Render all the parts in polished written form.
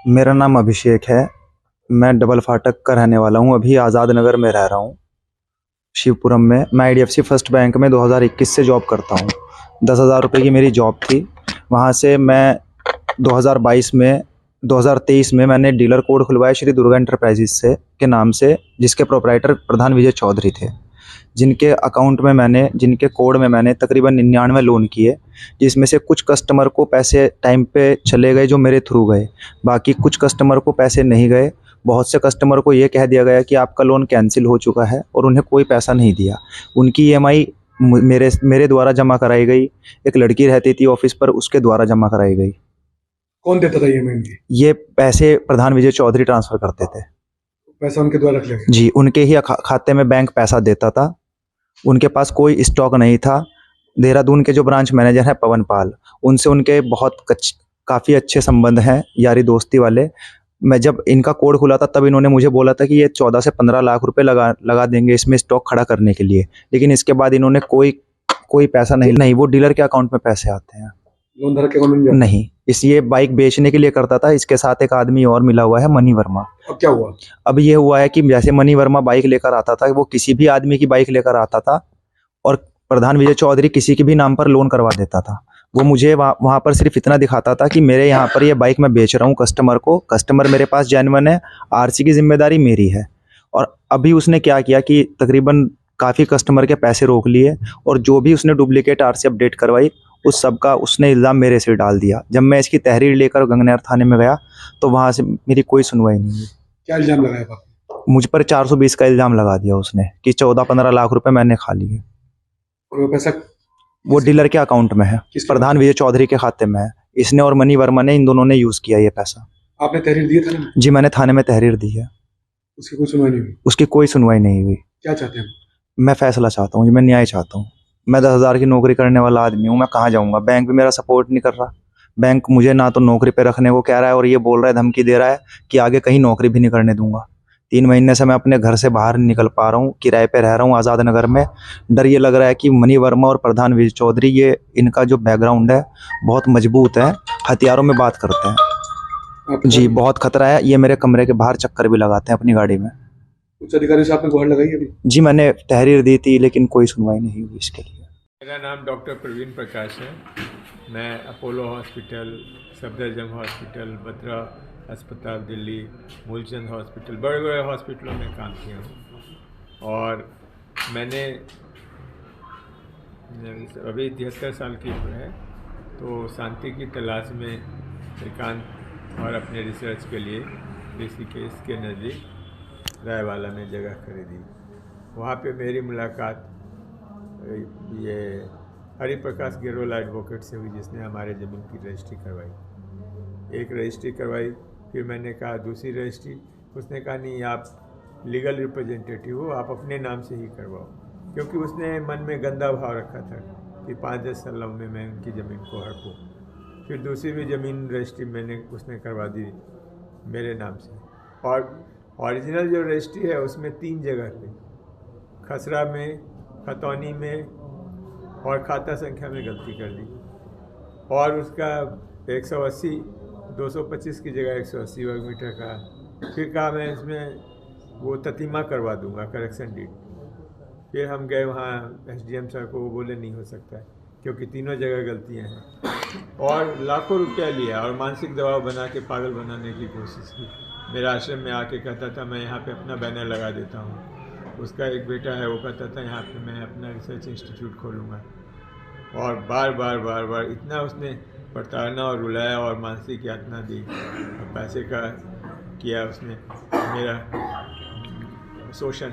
मेरा नाम अभिषेक है। मैं डबल फाटक का रहने वाला हूँ। अभी आज़ाद नगर में रह रहा हूँ, शिवपुरम में। मैं आईडीएफसी फर्स्ट बैंक में 2021 से जॉब करता हूँ। 10,000 रुपये की मेरी जॉब थी। वहाँ से मैं 2023 में मैंने डीलर कोड खुलवाया श्री दुर्गा एंटरप्राइजेज से के नाम से, जिसके प्रोपराइटर प्रधान विजय चौधरी थे, जिनके कोड में मैंने तकरीबन 99 लोन किए, जिसमें से कुछ कस्टमर को पैसे टाइम पे चले गए जो मेरे थ्रू गए, बाकी कुछ कस्टमर को पैसे नहीं गए। बहुत से कस्टमर को ये कह दिया गया कि आपका लोन कैंसिल हो चुका है और उन्हें कोई पैसा नहीं दिया। उनकी ईएमआई मेरे मेरे द्वारा जमा कराई गई। एक लड़की रहती थी ऑफिस पर, उसके द्वारा जमा कराई गई। कौन देता था ये महंगी? ये पैसे प्रधान विजय चौधरी ट्रांसफ़र करते थे। पैसा उनके द्वारा रख लिया गया? जी, उनके ही खाते में बैंक पैसा देता था। उनके पास कोई स्टॉक नहीं था। देहरादून के जो ब्रांच मैनेजर हैं पवन पाल, उनसे उनके काफ़ी अच्छे संबंध हैं, यारी दोस्ती वाले। मैं जब इनका कोड खुला था तब इन्होंने मुझे बोला था कि ये 14 से 15 लाख रुपए लगा देंगे इसमें स्टॉक खड़ा करने के लिए, लेकिन इसके बाद इन्होंने कोई पैसा नहीं, वो डीलर के अकाउंट में पैसे आते हैं। लोन धारक के अकाउंट में नहीं, ये बाइक बेचने के लिए करता था। इसके साथ एक आदमी और मिला हुआ है, मनी वर्मा। अब क्या हुआ? अब ये हुआ है कि जैसे मनी वर्मा बाइक लेकर आता था, वो किसी भी आदमी की बाइक लेकर आता था और प्रधान विजय चौधरी किसी के भी नाम पर लोन करवा देता था। वो मुझे वहाँ पर सिर्फ इतना दिखाता था कि मेरे यहाँ पर ये बाइक मैं बेच रहा हूँ कस्टमर को, कस्टमर मेरे पास जेन्युइन है, आरसी की जिम्मेदारी मेरी है। और अभी उसने क्या किया कि तकरीबन काफ़ी कस्टमर के पैसे रोक लिए और जो भी उसने डुप्लीकेट आरसी अपडेट करवाई, उस सब का उसने इल्ज़ाम मेरे सिर डाल दिया। जब मैं इसकी तहरीर लेकर गंगनहर थाने में गया तो वहाँ से मेरी कोई सुनवाई नहीं हुई। क्या इल्जाम लगाया आपको? मुझ पर 420 का इल्ज़ाम लगा दिया उसने कि 14-15 लाख रुपए मैंने खा लिए। और वो पैसा वो डीलर के अकाउंट में है, प्रधान विजय चौधरी के खाते में है। इसने और मनी वर्मा ने, इन दोनों ने यूज़ किया ये पैसा। आपने तहरीर दी थाने में? जी, मैंने थाने में तहरीर दी है। उसकी कोई सुनवाई नहीं हुई? उसकी कोई सुनवाई नहीं हुई। क्या चाहते हैं? मैं फैसला चाहता हूँ, मैं न्याय चाहता हूँ। मैं 10,000 की नौकरी करने वाला आदमी हूँ, मैं कहाँ जाऊँगा? बैंक भी मेरा सपोर्ट नहीं कर रहा। बैंक मुझे ना तो नौकरी पे रखने को कह रहा है और ये बोल रहा है, धमकी दे रहा है कि आगे कहीं नौकरी भी नहीं करने दूंगा। 3 महीने से मैं अपने घर से बाहर नहीं निकल पा रहा हूँ, किराए पे रह रहा हूँ आज़ाद नगर में। डर ये लग रहा है कि मनी वर्मा और प्रधान विजय चौधरी, ये इनका जो बैकग्राउंड है बहुत मजबूत है, हथियारों में बात करते हैं। जी, बहुत खतरा है। ये मेरे कमरे के बाहर चक्कर भी लगाते हैं अपनी गाड़ी में। उच्च अधिकारी से आपने गुहार लगाई अभी? जी, मैंने तहरीर दी थी लेकिन कोई सुनवाई नहीं हुई इसके लिए। मेरा नाम डॉक्टर प्रवीण प्रकाश है। मैं Apollo hospital, Safdarjung hospital, Batra अस्पताल दिल्ली, मूलचंद हॉस्पिटल, बड़े बड़े हॉस्पिटलों में काम किया हूँ। और मैंने अभी 73 साल की उम्र है, तो शांति की तलाश में एकांत और अपने रिसर्च के लिए ऋषिकेश के नज़दीक रायवाला में जगह खरीदी। वहाँ पे मेरी मुलाकात ये हरिप्रकाश गेरोला एडवोकेट से हुई, जिसने हमारे ज़मीन की रजिस्ट्री करवाई। एक रजिस्ट्री करवाई, फिर मैंने कहा दूसरी रजिस्ट्री। उसने कहा नहीं, आप लीगल रिप्रेजेंटेटिव हो, आप अपने नाम से ही करवाओ, क्योंकि उसने मन में गंदा भाव रखा था कि 5-10 साल में मैं उनकी ज़मीन को हड़पूँ। फिर दूसरी भी ज़मीन रजिस्ट्री उसने करवा दी मेरे नाम से। और ओरिजिनल जो रजिस्ट्री है उसमें 3 जगह पे, खसरा में, खतौनी में और खाता संख्या में गलती कर दी। और उसका 180, 225 की जगह 180 वर्ग मीटर का। फिर कहा मैं इसमें वो ततीमा करवा दूंगा, करेक्शन डीड। फिर हम गए वहाँ एसडीएम सर को, वो बोले नहीं हो सकता है क्योंकि तीनों जगह गलतियाँ हैं। और लाखों रुपया लिया और मानसिक दबाव बना के पागल बनाने की कोशिश की। मेरा आश्रम में आके कहता था मैं यहाँ पे अपना बैनर लगा देता हूँ। उसका एक बेटा है, वो कहता था यहाँ पे मैं अपना रिसर्च इंस्टीट्यूट खोलूँगा। और बार बार इतना उसने प्रताड़ना और रुलाया और मानसिक यातना दी और पैसे का किया उसने, मेरा शोषण।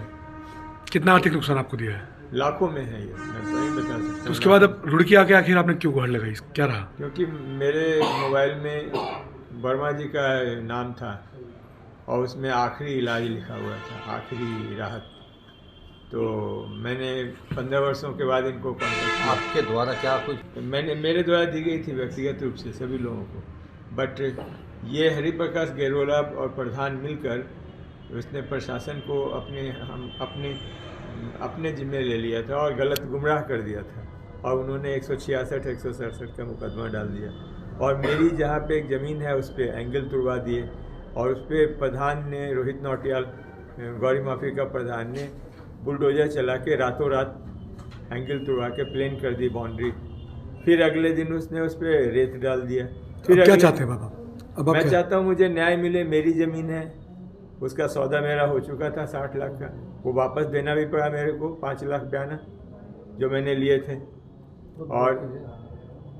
कितना आर्थिक नुकसान आपको दिया है? लाखों में है ये, मैं तो नहीं बता सकता। तो उसके बाद अब रुड़की आके आखिर आपने क्यों गुहार लगाई, क्या रहा? क्योंकि मेरे मोबाइल में वर्मा जी का नाम था और उसमें आखिरी इलाज लिखा हुआ था, आखिरी राहत। तो मैंने 15 वर्षों के बाद इनको कॉन्टेक्ट किया। आपके द्वारा क्या कुछ? मेरे द्वारा दी गई थी व्यक्तिगत रूप से सभी लोगों को, बट ये हरिप्रकाश गेरोला और प्रधान मिलकर उसने प्रशासन को अपने जिम्मे ले लिया था और गलत गुमराह कर दिया था। और उन्होंने 166, 167 का मुकदमा डाल दिया और मेरी जहाँ पे एक ज़मीन है उस पर एंगल तुड़वा दिए, और उस पर प्रधान ने, रोहित नौटियाल गौरी माफी का प्रधान ने बुलडोजर चला के रातों रात एंगल तुड़वा के प्लेन कर दी बाउंड्री। फिर अगले दिन उसने उस पर रेत डाल दिया। फिर अब क्या चाहते हैं बाबा? अब आप मैं क्या? चाहता हूँ मुझे न्याय मिले। मेरी ज़मीन है, उसका सौदा मेरा हो चुका था 60 लाख का, वो वापस देना भी पड़ा मेरे को, 5 लाख बयाना जो मैंने लिए थे,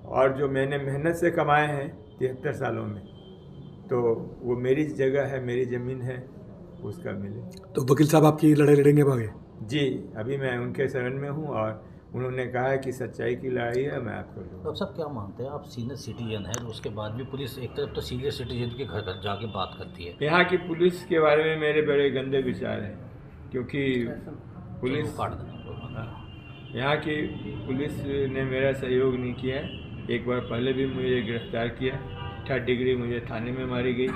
और जो मैंने मेहनत से कमाए हैं 73 सालों में, तो वो मेरी जगह है, मेरी ज़मीन है, उसका मिले। तो वकील साहब आपकी लड़ाई लड़ेंगे अब आगे? जी, अभी मैं उनके शरण में हूँ, और उन्होंने कहा है कि सच्चाई की लड़ाई है, मैं आपको लूँगा। डॉक्टर साहब क्या मानते हैं आप, सीनियर सिटीजन है, उसके बाद भी पुलिस एक तरफ तो सीनियर सिटीजन के घर घर जाके बात करती है। यहाँ की पुलिस के बारे में मेरे बड़े गंदे विचार हैं, क्योंकि पुलिस, काट देना। यहाँ की पुलिस ने मेरा सहयोग नहीं किया है। एक बार पहले भी मुझे गिरफ्तार किया, 3rd डिग्री मुझे थाने में मारी गई,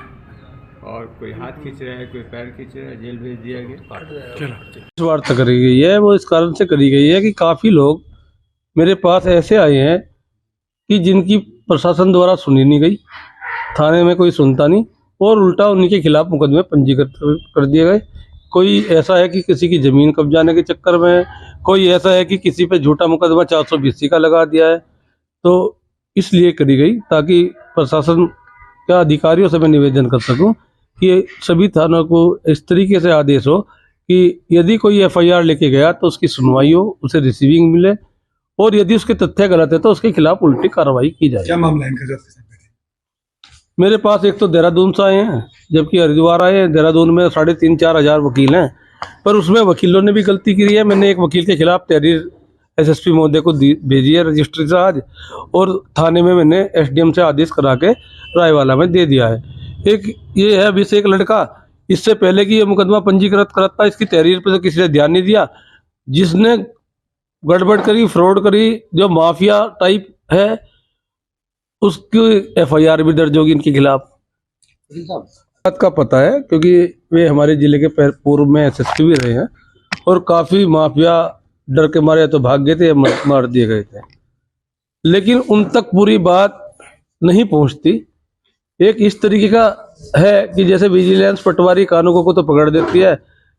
और कोई हाथ खींच रहा है, कोई पैर खींच रहा है, जेल भेज दिया गया। चलो, वार्ता करी गई है वो इस कारण से करी गई है कि काफ़ी लोग मेरे पास ऐसे आए हैं कि जिनकी प्रशासन द्वारा सुनी नहीं गई, थाने में कोई सुनता नहीं, और उल्टा उन्हीं के खिलाफ मुकदमे पंजीकृत कर दिए गए। कोई ऐसा है कि किसी की ज़मीन कब्जाने के चक्कर में, कोई ऐसा है कि किसी पे झूठा मुकदमा 420 का लगा दिया है। तो इसलिए करी गई ताकि प्रशासन के अधिकारियों से मैं निवेदन कर सकूं कि सभी थानों को इस तरीके से आदेश हो कि यदि कोई FIR लेके गया तो उसकी सुनवाई हो, उसे रिसीविंग मिले, और यदि उसके तथ्य गलत है तो उसके खिलाफ उल्टी कार्रवाई की जाए। क्या मामला है इनका जो आपके साथ बैठे? मेरे पास एक तो देहरादून से आए हैं, जबकि हरिद्वार आए हैं। देहरादून में 3,500-4 हज़ार वकील हैं, पर उसमें वकीलों ने भी गलती की है। मैंने एक वकील के खिलाफ तहरीर SSP महोदय को भेजी है रजिस्ट्री से आज, और थाने में मैंने SDM से आदेश करा के रायवाला में दे दिया है। एक ये है अभिषेक लड़का, इससे पहले कि ये मुकदमा पंजीकृत करता, इसकी तहरीर पर तो किसी ने ध्यान नहीं दिया। जिसने गड़बड़ करी, फ्रॉड करी, जो माफिया टाइप है, उसकी FIR भी दर्ज होगी इनके खिलाफ। बात का पता है क्योंकि वे हमारे जिले के पूर्व में SSP भी रहे हैं, और काफ़ी माफिया डर के मारे तो भाग गए थे या मार दिए गए थे, लेकिन उन तक पूरी बात नहीं पहुंचती। एक इस तरीके का है कि जैसे विजिलेंस पटवारी कानूनों को तो पकड़ देती है,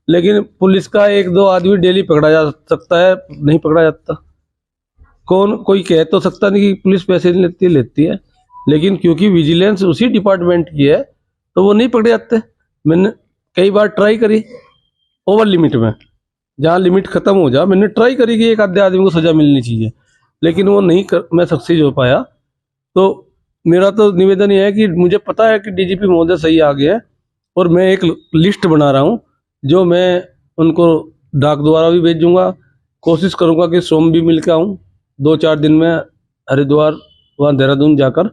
लेकिन पुलिस का 1-2 आदमी डेली पकड़ा जा सकता है, नहीं पकड़ा जाता। कोई कह तो सकता नहीं कि पुलिस पैसे नहीं लेती है, लेकिन क्योंकि विजिलेंस उसी डिपार्टमेंट की है तो वो नहीं पकड़े जाते। मैंने कई बार ट्राई करी ओवर लिमिट में, जहाँ लिमिट खत्म हो जा, मैंने ट्राई करी कि एक आधे आदमी को सजा मिलनी चाहिए, लेकिन वो नहीं मैं सक्सेस हो पाया। तो मेरा तो निवेदन ये है कि मुझे पता है कि DGP महोदय सही आ गए हैं, और मैं एक लिस्ट बना रहा हूँ जो मैं उनको डाक द्वारा भी भेजूंगा। कोशिश करूंगा कि सोम भी मिल के आऊँ 2-4 दिन में हरिद्वार वहाँ देहरादून जाकर।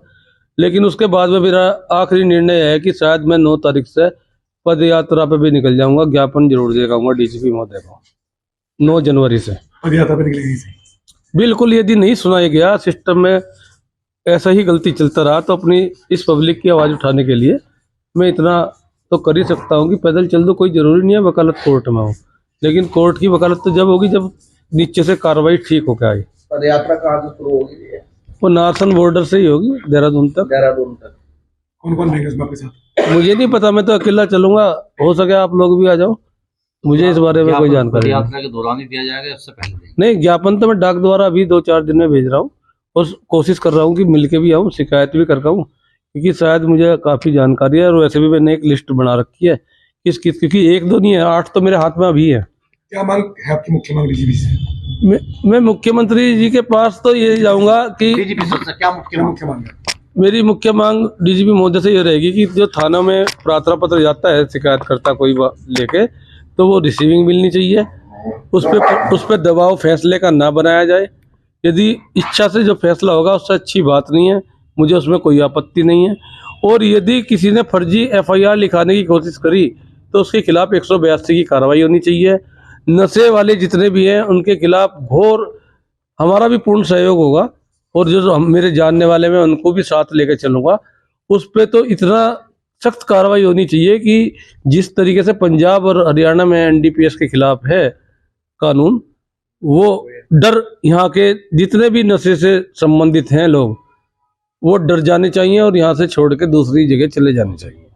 लेकिन उसके बाद में मेरा आखिरी निर्णय है कि शायद मैं 9 तारीख से पद यात्रा पे भी निकल जाऊंगा। ज्ञापन जरूर देगा DGP महोदय को 9 जनवरी से। पद यात्रा पे निकलेगी से? बिल्कुल, यदि नहीं सुनाया गया, सिस्टम में ऐसा ही गलती चलता रहा, तो अपनी इस पब्लिक की आवाज़ उठाने के लिए मैं इतना तो कर ही सकता हूँ कि पैदल चल दो, कोई ज़रूरी नहीं है वकालत कोर्ट में हो, लेकिन कोर्ट की वकालत तो जब होगी जब नीचे से कार्रवाई ठीक होकर आई। पद यात्रा कहाँ से शुरू होगी? वो नारसन बॉर्डर से ही होगी देहरादून तक। कौन कौन रहेंगे उसमें आपके साथ? मुझे नहीं पता, मैं तो अकेला चलूंगा। हो सके आप लोग भी आ जाओ, मुझे इस बारे में कोई जानकारी नहीं। यात्रा के दौरान ही दिया जाएगा, इससे पहले नहीं, ज्ञापन तो मैं डाक द्वारा अभी 2-4 दिन में भेज रहा हूँ, और कोशिश कर रहा हूँ कि मिलके भी आऊँ, शिकायत भी करता हूँ, क्योंकि शायद मुझे काफ़ी जानकारी है। और वैसे भी मैंने एक लिस्ट बना रखी है क्योंकि 1-2 नहीं है, 8 तो मेरे हाथ में अभी है। क्या मांग है आपकी मुख्य मांग DGP से? मैं मुख्यमंत्री जी के पास तो ये जाऊँगा कि DGP सर से क्या क्या मुख्य मांग है? मेरी मुख्य मांग DGP महोदय से ये रहेगी कि जो थाना में प्रार्थना पत्र जाता है शिकायत करता कोई लेके, तो वो रिसीविंग मिलनी चाहिए। उस पर दबाव फैसले का ना बनाया जाए। यदि इच्छा से जो फैसला होगा उससे अच्छी बात नहीं है, मुझे उसमें कोई आपत्ति नहीं है। और यदि किसी ने फर्जी FIR लिखाने की कोशिश करी तो उसके खिलाफ 182 की कार्रवाई होनी चाहिए। नशे वाले जितने भी हैं उनके खिलाफ घोर हमारा भी पूर्ण सहयोग होगा, और जो मेरे जानने वाले में उनको भी साथ लेकर चलूँगा। उस पर तो इतना सख्त कार्रवाई होनी चाहिए कि जिस तरीके से पंजाब और हरियाणा में NDPS के खिलाफ है कानून, वो डर यहाँ के जितने भी नशे से संबंधित हैं लोग, वो डर जाने चाहिए और यहाँ से छोड़ के दूसरी जगह चले जाने चाहिए।